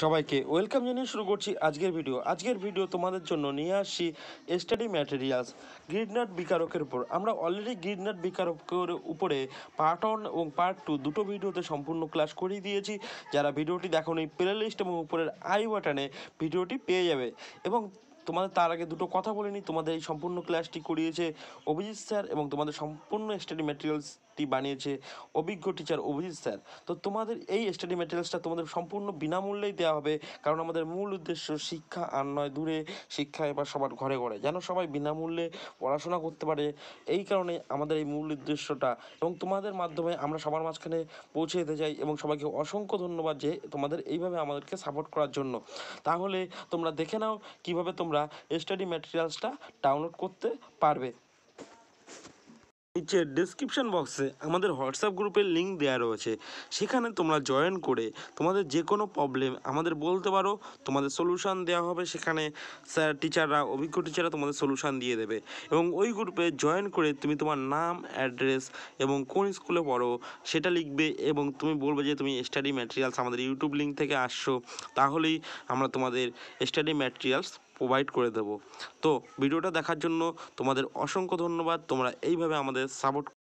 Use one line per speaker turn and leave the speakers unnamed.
সবাইকে ওয়েলকাম জানিয়ে শুরু করছি আজকের ভিডিও তোমাদের জন্য নিয়ে আসছি স্টাডি ম্যাটেরিয়ালস গ্রিগনার্ড বিকারকের উপর। আমরা অলরেডি গ্রিগনার্ড বিকারকের উপরে পার্ট 1 এবং পার্ট 2 দুটো ভিডিওতে সম্পূর্ণ ক্লাস করিয়ে দিয়েছি। যারা ভিডিওটি দেখোনি প্লে লিস্ট এবং উপরের আই বাটনে ভিডিওটি পেয়ে যাবে। এবং তোমাদের তার আগে দুটো কথা বলে নিই, তোমাদের এই সম্পূর্ণ ক্লাসটি করিয়েছে অভিজিৎ স্যার এবং তোমাদের সম্পূর্ণ স্টাডি ম্যাটেরিয়ালসটি বানিয়েছে অভিজ্ঞ টিচার অভিজিৎ স্যার। তো তোমাদের এই স্টাডি ম্যাটেরিয়ালসটা তোমাদের সম্পূর্ণ বিনামূল্যেই দেওয়া হবে, কারণ আমাদের মূল উদ্দেশ্য শিক্ষা আর নয় দূরে শিক্ষা এবার সবার ঘরে ঘরে, যেন সবাই বিনামূল্যে পড়াশোনা করতে পারে। এই কারণে আমাদের এই মূল উদ্দেশ্যটা, এবং তোমাদের মাধ্যমে আমরা সবার মাঝখানে পৌঁছে দিতে চাই। এবং সবাইকে অসংখ্য ধন্যবাদ যে তোমাদের এইভাবে আমাদেরকে সাপোর্ট করার জন্য। তাহলে তোমরা দেখে নাও কীভাবে তোমরা স্টাডি ম্যাটেরিয়ালসটা ডাউনলোড করতে পারবে। নিচে ডেসক্রিপশন বক্সে আমাদের হোয়াটসঅ্যাপ গ্রুপের লিঙ্ক দেওয়া রয়েছে, সেখানে তোমরা জয়েন করে তোমাদের যে কোনো প্রবলেম আমাদের বলতে পারো, তোমাদের সলিউশন দেওয়া হবে। সেখানে স্যার টিচাররা অভিজ্ঞ টিচাররা তোমাদের সলিউশন দিয়ে দেবে। এবং ওই গ্রুপে জয়েন করে তুমি তোমার নাম, অ্যাড্রেস এবং কোন স্কুলে পড়ো সেটা লিখবে, এবং তুমি বলবে যে তুমি স্টাডি ম্যাটেরিয়ালস আমাদের ইউটিউব লিঙ্ক থেকে আসছো। তাহলেই আমরা তোমাদের স্টাডি ম্যাটেরিয়ালস প্রোভাইড করে দেব। তো ভিডিওটা দেখার জন্য তোমাদের অসংখ্য ধন্যবাদ। তোমরা এইভাবে আমাদের সাপোর্ট